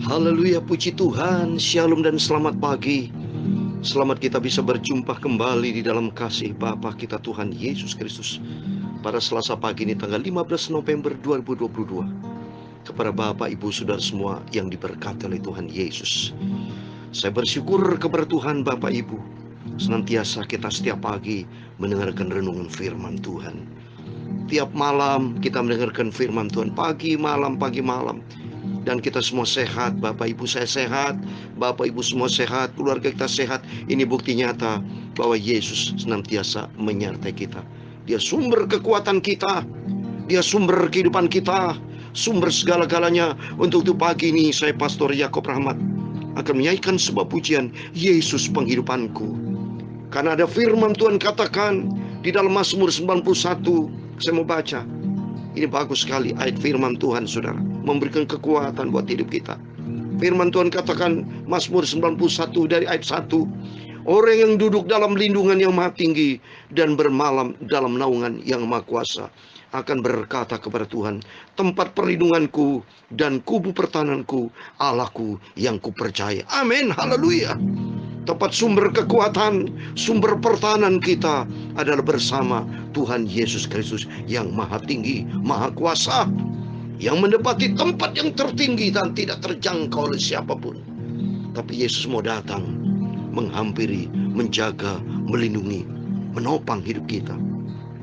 Haleluya, puji Tuhan. Shalom dan selamat pagi. Selamat kita bisa berjumpa kembali di dalam kasih Bapa kita Tuhan Yesus Kristus pada Selasa pagi ini tanggal 15 November 2022. Kepada Bapak, Ibu, Saudara semua yang diberkati oleh Tuhan Yesus, saya bersyukur kepada Tuhan Bapak Ibu. Senantiasa kita setiap pagi mendengarkan renungan firman Tuhan. Tiap malam kita mendengarkan firman Tuhan, pagi malam. Dan kita semua sehat, Bapak Ibu, saya sehat, Bapak Ibu semua sehat, keluarga kita sehat. Ini bukti nyata bahwa Yesus senantiasa menyertai kita. Dia sumber kekuatan kita, Dia sumber kehidupan kita, sumber segala-galanya. Untuk itu pagi ini saya Pastor Yakob Rahmat akan menyanyikan sebuah pujian, Yesus penghidupanku. Karena ada firman Tuhan katakan di dalam Mazmur 91, saya mau baca. Ini bagus sekali ayat firman Tuhan, saudara, memberikan kekuatan buat hidup kita. Firman Tuhan katakan Mazmur 91 dari ayat 1, orang yang duduk dalam lindungan yang maha tinggi dan bermalam dalam naungan yang maha kuasa akan berkata kepada Tuhan, tempat perlindunganku dan kubu pertahananku, Allahku yang kupercaya. Amin, haleluya. Tempat sumber kekuatan, sumber pertahanan kita adalah bersama Tuhan Yesus Kristus yang maha tinggi, maha kuasa, yang menempati tempat yang tertinggi dan tidak terjangkau oleh siapapun. Tapi Yesus mau datang, menghampiri, menjaga, melindungi, menopang hidup kita.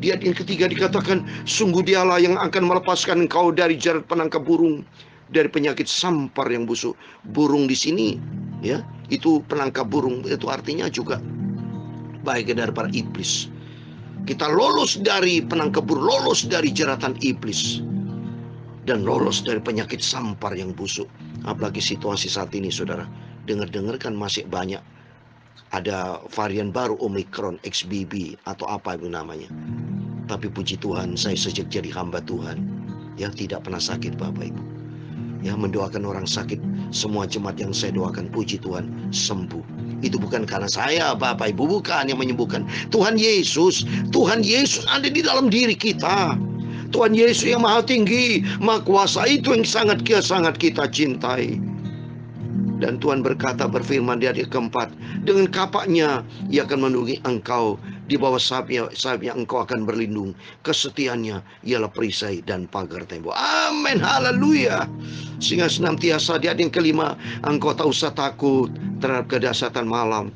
Di ayat yang ketiga dikatakan, sungguh Dialah yang akan melepaskan engkau dari jerat penangkap burung, dari penyakit sampar yang busuk. Burung di sini, ya, itu penangkap burung, itu artinya juga baik daripada iblis. Kita lolos dari penangkap burung, lolos dari jeratan iblis, dan lolos dari penyakit sampar yang busuk. Apalagi situasi saat ini, saudara, dengar-dengar kan masih banyak ada varian baru Omicron, XBB atau apa itu namanya. Tapi puji Tuhan, saya sejak jadi hamba Tuhan yang tidak pernah sakit, Bapak Ibu. Ya, mendoakan orang sakit, semua jemaat yang saya doakan, puji Tuhan, sembuh. Itu bukan karena saya, Bapak Ibu, bukan yang menyembuhkan. Tuhan Yesus ada di dalam diri kita. Tuhan Yesus yang maha tinggi, maha kuasa, itu yang sangat kita cintai. Dan Tuhan berkata, berfirman di ayat keempat, dengan kapaknya Ia akan melindungi engkau, di bawah sayapnya engkau akan berlindung. Kesetiaannya ialah perisai dan pagar tembok. Amin, haleluya. Sehingga senantiasa di ayat yang kelima, engkau tak usah takut terhadap kedahsyatan malam.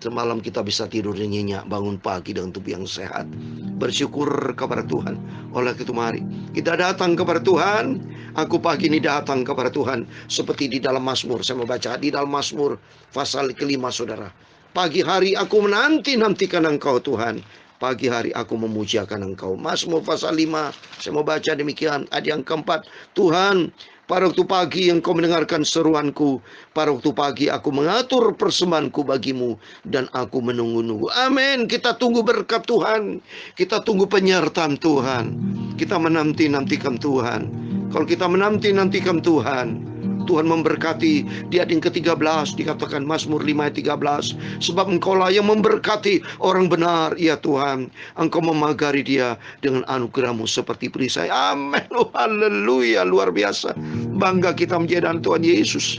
Semalam kita bisa tidur nyenyak, bangun pagi dengan tubuh yang sehat. Bersyukur kepada Tuhan. Oleh itu mari kita datang kepada Tuhan. Aku pagi ini datang kepada Tuhan seperti di dalam Mazmur. Saya mau baca di dalam Mazmur pasal kelima, saudara. Pagi hari aku menanti-nantikan Engkau Tuhan. Pagi hari aku memujiakan Engkau. Mazmur pasal 5, saya mau baca demikian. Ayat yang keempat, Tuhan, pada waktu pagi Engkau mendengarkan seruanku. Pada waktu pagi aku mengatur persembahanku bagimu, dan aku menunggu-nunggu. Amin. Kita tunggu berkat Tuhan. Kita tunggu penyertaan Tuhan. Kita menanti-nantikan Tuhan. Kalau kita menanti-nantikan Tuhan, Tuhan memberkati. Di ayat yang ke-13 dikatakan Mazmur 5 ayat 13, sebab Engkaulah yang memberkati orang benar, ya Tuhan. Engkau memagari dia dengan anugerah-Mu seperti perisai. Amin. Oh, haleluya, luar biasa. Bangga kita menjadi anak Tuhan Yesus.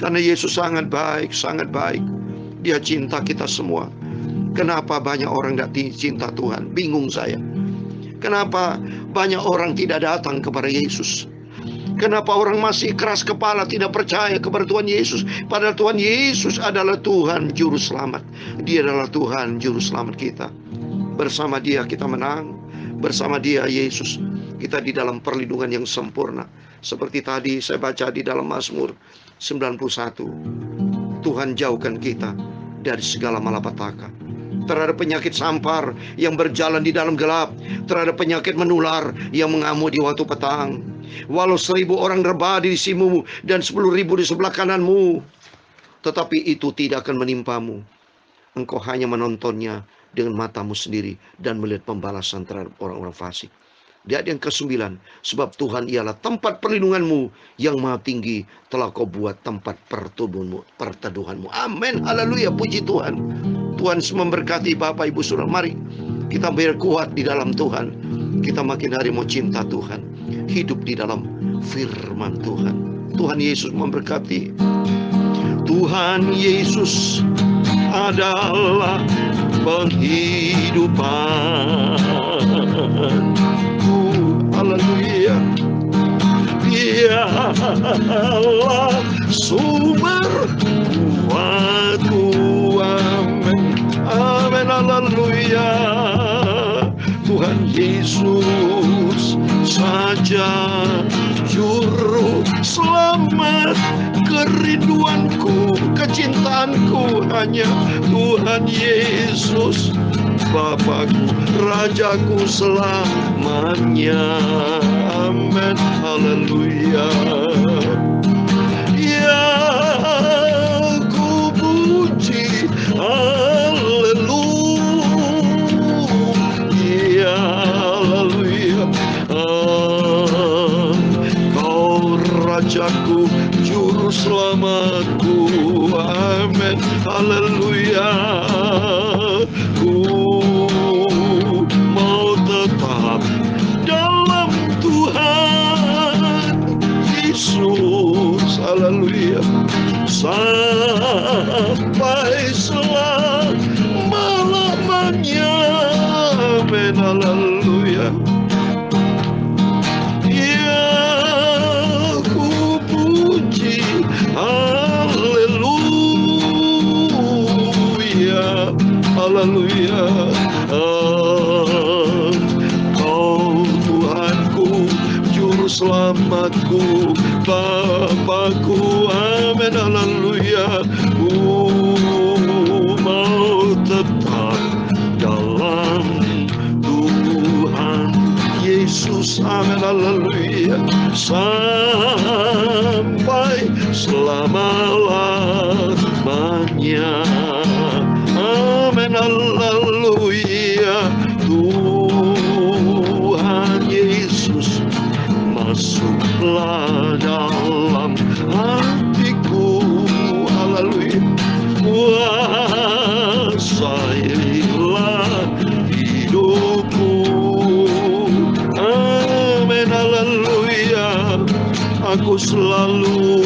Karena Yesus sangat baik, sangat baik. Dia cinta kita semua. Kenapa banyak orang tidak cinta Tuhan? Bingung saya. Kenapa banyak orang tidak datang kepada Yesus? Kenapa orang masih keras kepala, tidak percaya kepada Tuhan Yesus? Padahal Tuhan Yesus adalah Tuhan Juru Selamat. Dia adalah Tuhan Juru Selamat kita. Bersama Dia kita menang. Bersama Dia, Yesus, kita di dalam perlindungan yang sempurna. Seperti tadi saya baca di dalam Mazmur 91. Tuhan jauhkan kita dari segala malapetaka, terhadap penyakit sampar yang berjalan di dalam gelap, terhadap penyakit menular yang mengamuk di waktu petang. Walau 1000 orang rebah di sisimu dan 10.000 di sebelah kananmu, tetapi itu tidak akan menimpamu. Engkau hanya menontonnya dengan matamu sendiri dan melihat pembalasan terhadap orang-orang fasik. Di ayat yang ke-9, sebab Tuhan ialah tempat perlindunganmu yang maha tinggi, telah kau buat tempat perteduhanmu. Amin, haleluya, puji Tuhan. Tuhan memberkati Bapak Ibu Saudara. Mari kita biar kuat di dalam Tuhan. Kita makin hari mau cinta Tuhan, hidup di dalam firman Tuhan. Tuhan Yesus memberkati. Tuhan Yesus adalah penghidupan. Haleluya. Dialah sumber kuatku. Amin. Amin. Haleluya. Tuhan Yesus saja juru selamat, kerinduanku, kecintaanku hanya Tuhan Yesus, Bapakku, Rajaku selamanya. Amin. Haleluya. Ya, ku puji, haleluya, haleluya. Kau Rajaku, juru selamatku. Amin. Haleluya. Ku mau tetap dalam Tuhan Yesus. Haleluya. Sampai selama-lamanya. Amin. Haleluya. Haleluya. Kau Tuhanku, juru selamatku, Bapakku. Amin. Haleluya. Mau tetap dalam Tuhan Yesus. Amin. Haleluya. Sampai selama-lamanya. Amin. Haleluya. Tuhan Yesus, masuklah dalam hatiku. Haleluya. Kuasailah hidupku. Amin. Haleluya. Aku selalu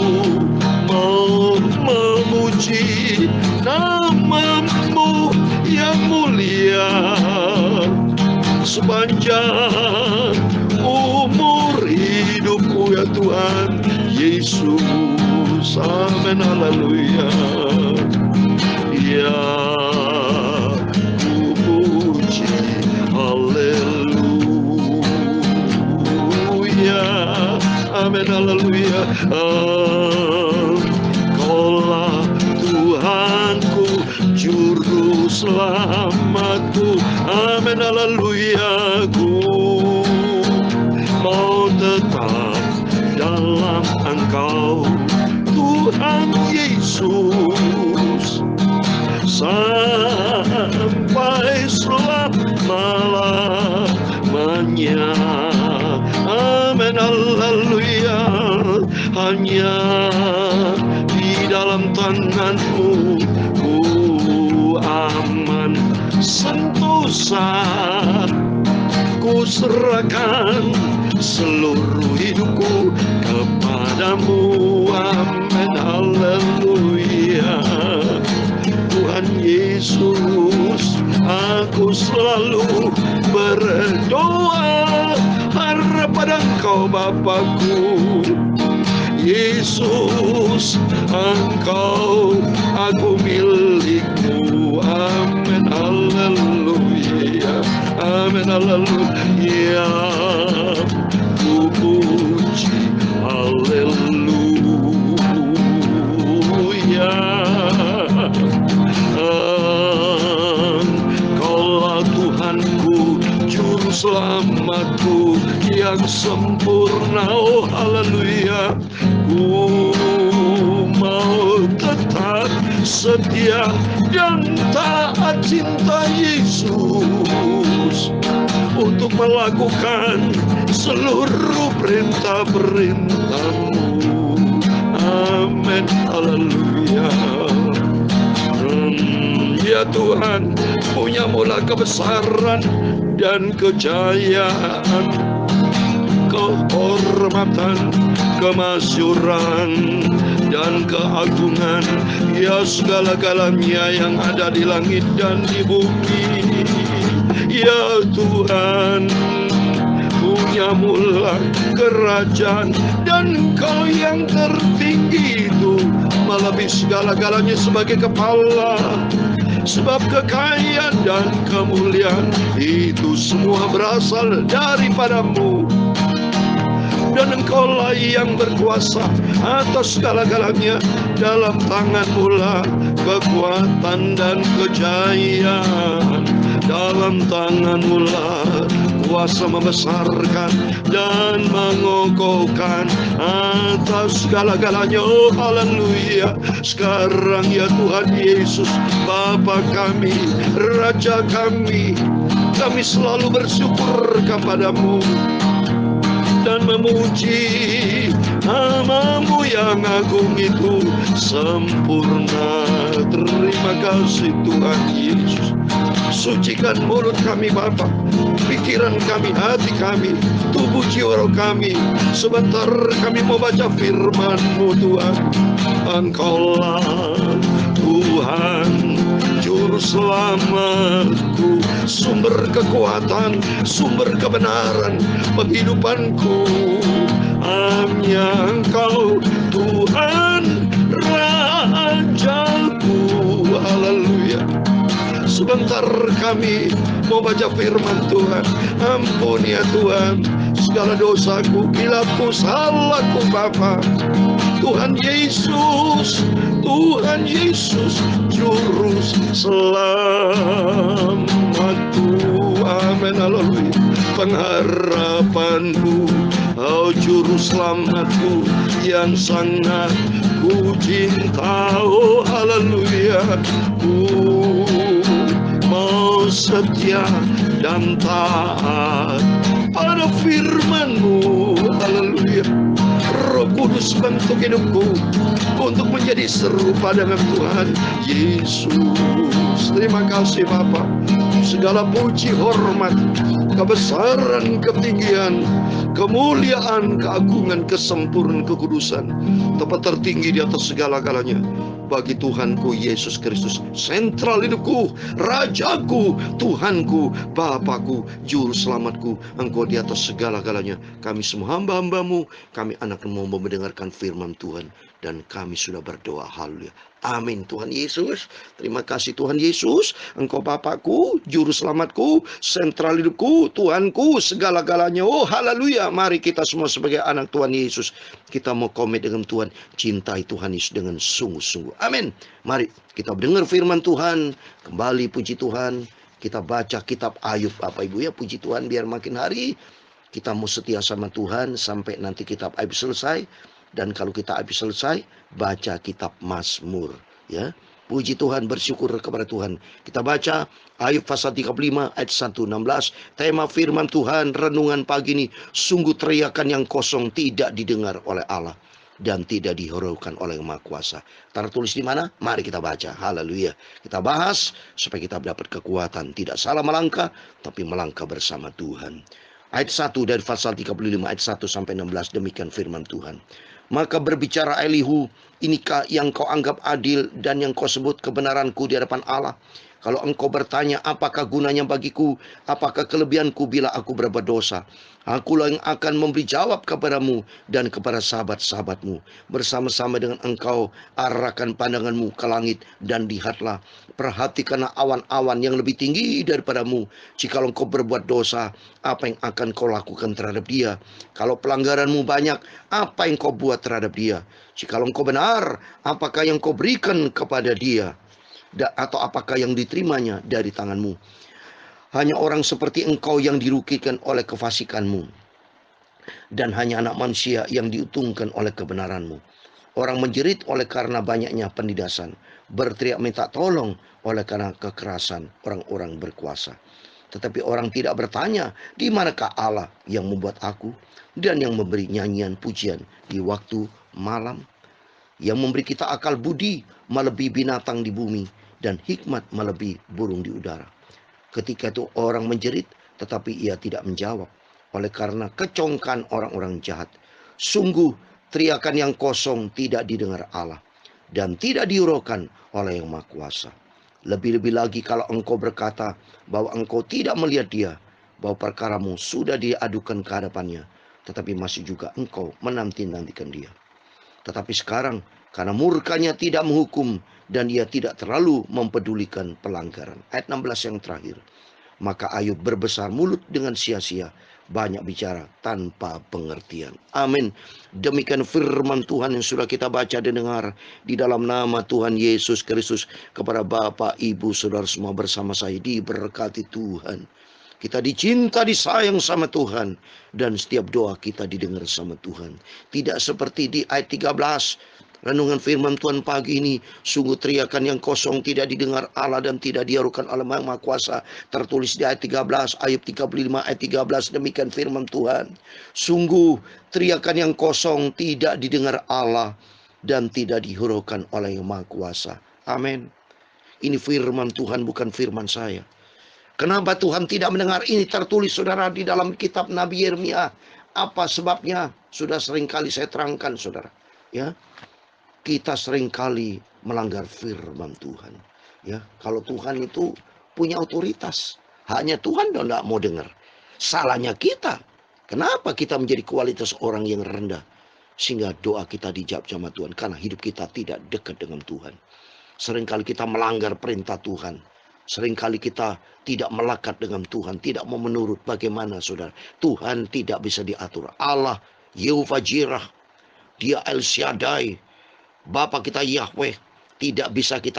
mau memuji nama-Mu yang mulia sepanjang umur hidupku, ya Tuhan Yesus. Amin. Haleluya. Ya, ku puji, haleluya. Amin. Haleluya. Kaulah Tuhanku, juru selamatku. Amin. Haleluya. Ku mau tetap dalam Engkau, Tuhan Yesus, sampai selama-lamanya. Amin. Haleluya. Hanya di dalam tangan-Mu ku aman sentosa. Ku serahkan seluruh hidupku kepadamu. Amin. Haleluya. Tuhan Yesus, aku selalu berdoa harap pada Engkau, Bapakku. Yesus, Engkau aku milikmu. Amin. Haleluya. Amin. Haleluya. Ku puji, haleluya. Engkaulah Tuhanku, juru selamatku yang sempurna. Oh haleluya. Ku mau tetap setia dan taat cinta Yesus untuk melakukan seluruh perintah-perintah-Mu. Amin. Haleluya. Ya Tuhan, punya-Mulah kebesaran dan kejayaan, kehormatan kemasyuran, dan keagungan. Ya segala-galanya yang ada di langit dan di bumi. Ya Tuhan, punyamulah kerajaan, dan Engkau yang tertinggi itu melebihi segala-galanya sebagai kepala. Sebab kekayaan dan kemuliaan itu semua berasal daripadamu, dan Engkaulah yang berkuasa atas segala-galanya. Dalam tangan-Mu lah kekuatan dan kejayaan. Dalam tangan-Mu lah kuasa membesarkan dan mengokohkan atas segala-galanya. Oh haleluya. Sekarang ya Tuhan Yesus, Bapa kami, Raja kami selalu bersyukur kepada-Mu dan memuji nama-Mu yang agung itu sempurna. Terima kasih Tuhan Yesus. Sucikan mulut kami Bapa, pikiran kami, hati kami, tubuh jiwa roh kami. Sebentar kami mau baca firman-Mu Tuhan. Engkaulah Tuhan, juru selamatku, sumber kekuatan, sumber kebenaran penghidupanku. Hanya Engkau Tuhan Rajaku. Haleluya. Sebentar kami mau baca firman Tuhan. Ampuni ya Tuhan segala dosaku, kilapku, salahku Bapa. Tuhan Yesus, Tuhan Yesus, juru selamatku. Amin, haleluya. Pengharapanku, oh juru selamatku yang sangat ku cinta. Oh haleluya. Mau setia dan taat pada firman-Mu. Haleluya. Roh Kudus bentuk hidupku untuk menjadi serupa dengan Tuhan Yesus. Terima kasih Bapa. Segala puji, hormat, kebesaran, ketinggian, kemuliaan, keagungan, kesempurnaan, kekudusan, tempat tertinggi di atas segala-galanya bagi Tuhanku Yesus Kristus, sentral hidupku, Rajaku, Tuhanku, Bapakku, Juru Selamatku. Engkau di atas segala-galanya. Kami semua hamba-hamba-Mu, kami anak-Mu mau mendengarkan firman Tuhan, dan kami sudah berdoa. Haleluya. Amin. Tuhan Yesus, terima kasih Tuhan Yesus. Engkau Bapakku, Juru Selamatku, sentral hidupku, Tuhanku, segala-galanya. Oh haleluya. Mari kita semua sebagai anak Tuhan Yesus, kita mau komit dengan Tuhan, cintai Tuhan Yesus dengan sungguh-sungguh. Amin. Mari kita dengar firman Tuhan. Kembali puji Tuhan. Kita baca kitab Ayub Bapak Ibu ya. Puji Tuhan, biar makin hari kita mau setia sama Tuhan sampai nanti kitab Ayub selesai. Dan kalau kita habis selesai, baca kitab Mazmur ya. Puji Tuhan, bersyukur kepada Tuhan. Kita baca Ayub pasal 35 ayat 1-16. Tema firman Tuhan renungan pagi ini, sungguh teriakan yang kosong tidak didengar oleh Allah dan tidak dihiraukan oleh Yang Maha Kuasa. Tertulis di mana? Mari kita baca. Haleluya. Kita bahas supaya kita dapat kekuatan, tidak salah melangkah, tapi melangkah bersama Tuhan. Ayat 1 dari pasal 35 ayat 1-16, demikian firman Tuhan. Maka berbicara Elihu, inikah yang kau anggap adil dan yang kau sebut kebenaranku di hadapan Allah? Kalau engkau bertanya, apakah gunanya bagiku? Apakah kelebihanku bila aku berbuat dosa? Akulah yang akan memberi jawab kepadamu dan kepada sahabat-sahabatmu. Bersama-sama dengan engkau, arahkan pandanganmu ke langit dan lihatlah. Perhatikanlah awan-awan yang lebih tinggi daripadamu. Jikalau engkau berbuat dosa, apa yang akan kau lakukan terhadap dia? Kalau pelanggaranmu banyak, apa yang kau buat terhadap dia? Jikalau engkau benar, apakah yang kau berikan kepada dia? Atau apakah yang diterimanya dari tanganmu? Hanya orang seperti engkau yang dirugikan oleh kefasikanmu, dan hanya anak manusia yang diuntungkan oleh kebenaranmu. Orang menjerit oleh karena banyaknya penindasan, berteriak minta tolong oleh karena kekerasan orang-orang berkuasa. Tetapi orang tidak bertanya, di manakah Allah yang membuat aku dan yang memberi nyanyian pujian di waktu malam? Yang memberi kita akal budi melebihi binatang di bumi, dan hikmat melebihi burung di udara. Ketika itu orang menjerit, tetapi ia tidak menjawab, oleh karena kecongkan orang-orang jahat. Sungguh teriakan yang kosong tidak didengar Allah dan tidak dihiraukan oleh Yang Maha Kuasa. Lebih-lebih lagi kalau engkau berkata bahwa engkau tidak melihat Dia, bahwa perkaramu sudah diadukan ke hadapannya, tetapi masih juga engkau menanti-nantikan Dia. Tetapi sekarang karena murkanya tidak menghukum dan Ia tidak terlalu mempedulikan pelanggaran. Ayat 16 yang terakhir. Maka Ayub berbesar mulut dengan sia-sia, banyak bicara tanpa pengertian. Amin. Demikian firman Tuhan yang sudah kita baca dan dengar di dalam nama Tuhan Yesus Kristus. Kepada Bapak, Ibu, Saudara semua bersama saya diberkati Tuhan. Kita dicinta, disayang sama Tuhan. Dan setiap doa kita didengar sama Tuhan. Tidak seperti di ayat 13. Renungan firman Tuhan pagi ini, sungguh teriakan yang kosong tidak didengar Allah dan tidak dihiraukan oleh Yang Maha Kuasa. Tertulis di ayat 13, Ayub 35 ayat 13, demikian firman Tuhan. Sungguh teriakan yang kosong tidak didengar Allah dan tidak dihiraukan oleh Yang Maha Kuasa. Amin. Ini firman Tuhan, bukan firman saya. Kenapa Tuhan tidak mendengar? Ini tertulis saudara di dalam kitab Nabi Yeremia. Apa sebabnya? Sudah seringkali saya terangkan saudara. Ya, kita seringkali melanggar firman Tuhan. Ya, kalau Tuhan itu punya otoritas, hanya Tuhan tidak mau dengar. Salahnya kita. Kenapa kita menjadi kualitas orang yang rendah? Sehingga doa kita dijawab sama Tuhan. Karena hidup kita tidak dekat dengan Tuhan. Seringkali kita melanggar perintah Tuhan. Seringkali kita tidak melekat dengan Tuhan. Tidak mau menurut. Bagaimana saudara? Tuhan tidak bisa diatur. Allah, Yehovah Jireh, Dia El Shaddai, Bapa kita Yahweh, tidak bisa kita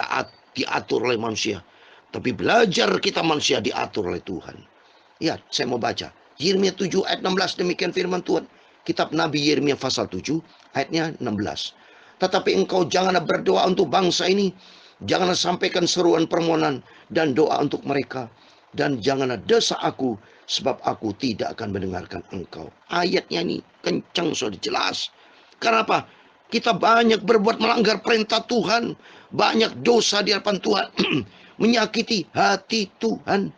diatur oleh manusia. Tapi belajar kita manusia diatur oleh Tuhan. Ya, saya mau baca. Yeremia 7 ayat 16, demikian firman Tuhan. Kitab Nabi Yeremia pasal 7 ayatnya 16. Tetapi engkau janganlah berdoa untuk bangsa ini. Janganlah sampaikan seruan permohonan dan doa untuk mereka. Dan janganlah desa aku, sebab aku tidak akan mendengarkan engkau. Ayatnya ini kencang, sudah jelas. Kenapa? Kita banyak berbuat melanggar perintah Tuhan. Banyak dosa di hadapan Tuhan. Menyakiti hati Tuhan.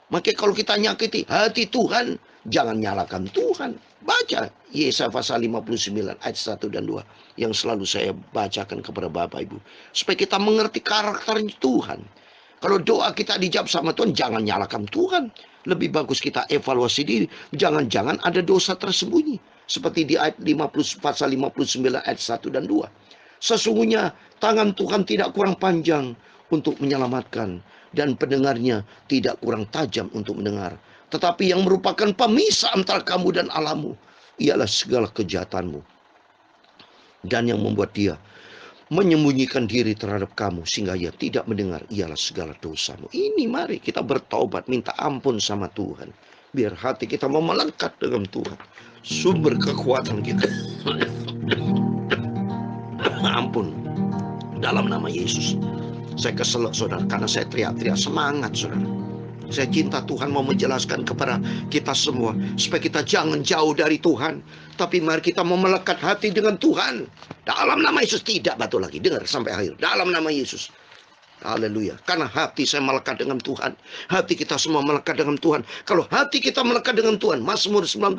Maka kalau kita nyakiti hati Tuhan, jangan nyalakan Tuhan. Baca Yesaya pasal 59 ayat 1 dan 2. Yang selalu saya bacakan kepada Bapak Ibu. Supaya kita mengerti karakter Tuhan. Kalau doa kita dijawab sama Tuhan, jangan nyalakan Tuhan. Lebih bagus kita evaluasi diri. Jangan-jangan ada dosa tersembunyi. Seperti di ayat 50, pasal 59 ayat 1 dan 2. Sesungguhnya tangan Tuhan tidak kurang panjang untuk menyelamatkan. Dan pendengarnya tidak kurang tajam untuk mendengar. Tetapi yang merupakan pemisah antara kamu dan Allahmu ialah segala kejahatanmu. Dan yang membuat dia menyembunyikan diri terhadap kamu sehingga ia tidak mendengar ialah segala dosamu. Ini mari kita bertaubat, minta ampun sama Tuhan. Biar hati kita mau melekat dengan Tuhan. Sumber kekuatan kita. Ampun. Dalam nama Yesus. Saya kesel saudara. Karena saya teriak-teriak semangat saudara. Saya cinta Tuhan mau menjelaskan kepada kita semua. Supaya kita jangan jauh dari Tuhan. Tapi mari kita mau melekat hati dengan Tuhan. Dalam nama Yesus. Tidak batu lagi. Dengar sampai akhir. Dalam nama Yesus. Haleluya. Karena hati saya melekat dengan Tuhan. Hati kita semua melekat dengan Tuhan. Kalau hati kita melekat dengan Tuhan. Mazmur 91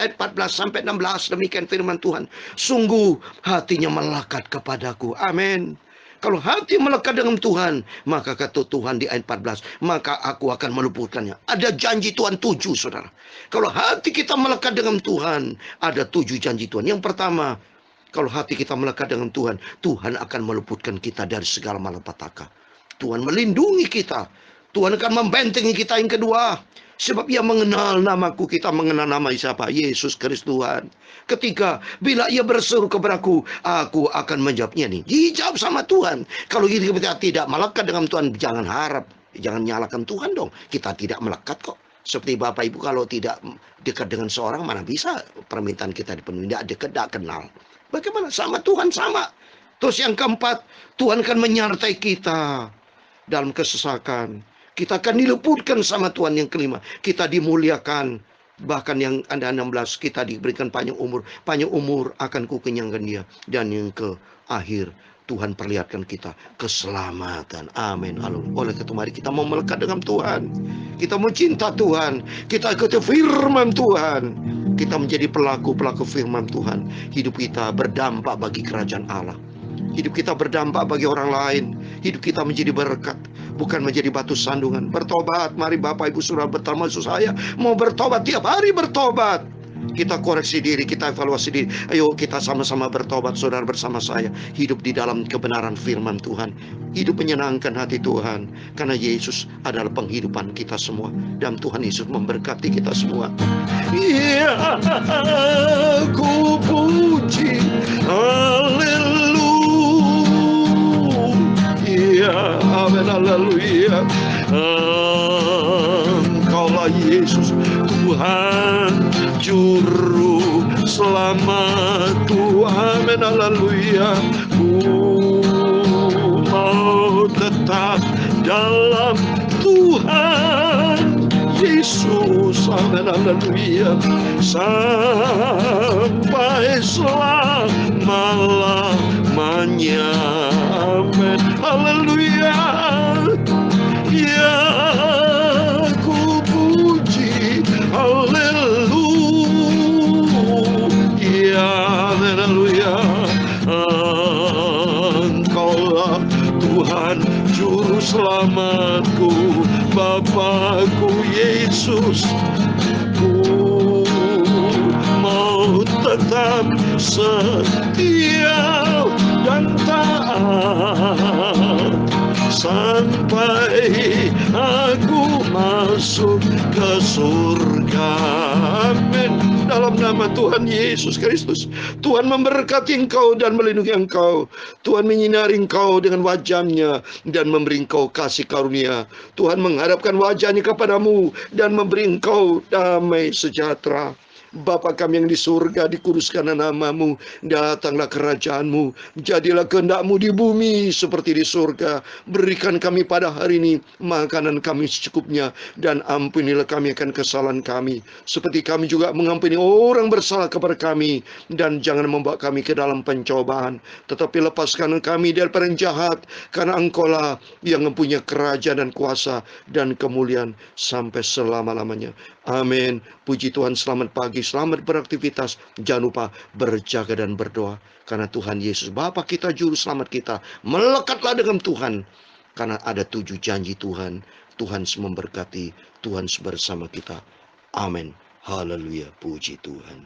ayat 14 sampai 16. Demikian firman Tuhan. Sungguh hatinya melekat kepadaku. Amin. Kalau hati melekat dengan Tuhan, maka kata Tuhan di ayat 14, maka aku akan meluputkannya. Ada janji Tuhan 7, saudara. Kalau hati kita melekat dengan Tuhan, ada 7 janji Tuhan. Yang pertama, kalau hati kita melekat dengan Tuhan, Tuhan akan meluputkan kita dari segala malapetaka. Tuhan melindungi kita. Tuhan akan membentengi kita. Yang kedua, sebab ia mengenal namaku, kita mengenal nama siapa? Yesus Kristus Tuhan. Ketiga, bila ia berseru kepadaku, aku akan menjawabnya nih. Dijawab sama Tuhan. Kalau kita tidak melekat dengan Tuhan, jangan harap. Jangan nyalakan Tuhan dong. Kita tidak melekat kok. Seperti Bapak Ibu kalau tidak dekat dengan seorang, mana bisa permintaan kita dipenuhi. Tidak dekat, tidak kenal. Bagaimana? Sama Tuhan, sama. Terus yang keempat, Tuhan akan menyertai kita dalam kesesakan. Kita akan diluputkan sama Tuhan. Yang kelima, kita dimuliakan. Bahkan yang ada 16, kita diberikan panjang umur. Panjang umur akan kukenyangkan dia. Dan yang ke akhir, Tuhan perlihatkan kita keselamatan. Amin. Oleh itu mari kita mau melekat dengan Tuhan. Kita mau cinta Tuhan. Kita ikuti firman Tuhan. Kita menjadi pelaku-pelaku firman Tuhan. Hidup kita berdampak bagi kerajaan Allah. Hidup kita berdampak bagi orang lain. Hidup kita menjadi berkat, bukan menjadi batu sandungan. Bertobat, mari Bapak Ibu Saudara, termasuk saya mau bertobat, tiap hari bertobat. Kita koreksi diri, kita evaluasi diri. Ayo kita sama-sama bertobat, saudara, bersama saya. Hidup di dalam kebenaran firman Tuhan. Hidup menyenangkan hati Tuhan. Karena Yesus adalah penghidupan kita semua. Dan Tuhan Yesus memberkati kita semua. Ya, ku puji, haleluya, amin, haleluya. Engkaulah Yesus, Tuhan Juru Selamatku, amin, haleluya. Ku mau tetap dalam Tuhan Yesus, amin, haleluya, sampai selama-lamanya, amin, haleluya. Ya, ku puji, haleluya, haleluya. Engkaulah Tuhan Juru Selamatku, Bapakku Yesus. Ku mau tetap setia dan taat sampai aku masuk ke surga, amin. Dalam nama Tuhan Yesus Kristus, Tuhan memberkati engkau dan melindungi engkau. Tuhan menyinari engkau dengan wajah-Nya dan memberi engkau kasih karunia. Tuhan menghadapkan wajah-Nya kepadamu dan memberi engkau damai sejahtera. Bapa kami yang di surga, dikuduskanlah nama-Mu, datanglah kerajaan-Mu, jadilah kehendak-Mu di bumi seperti di surga. Berikan kami pada hari ini makanan kami secukupnya, dan ampunilah kami akan kesalahan kami, seperti kami juga mengampuni orang bersalah kepada kami. Dan jangan membawa kami ke dalam pencobaan, tetapi lepaskan kami dari yang jahat, karena Engkaulah yang mempunyai kerajaan dan kuasa dan kemuliaan sampai selama-lamanya. Amin. Puji Tuhan, selamat pagi, selamat beraktivitas. Jangan lupa berjaga dan berdoa. Karena Tuhan Yesus, Bapa kita, Juru Selamat kita. Melekatlah dengan Tuhan. Karena ada 7 janji Tuhan. Tuhan memberkati, Tuhan bersama kita. Amin. Haleluya, puji Tuhan.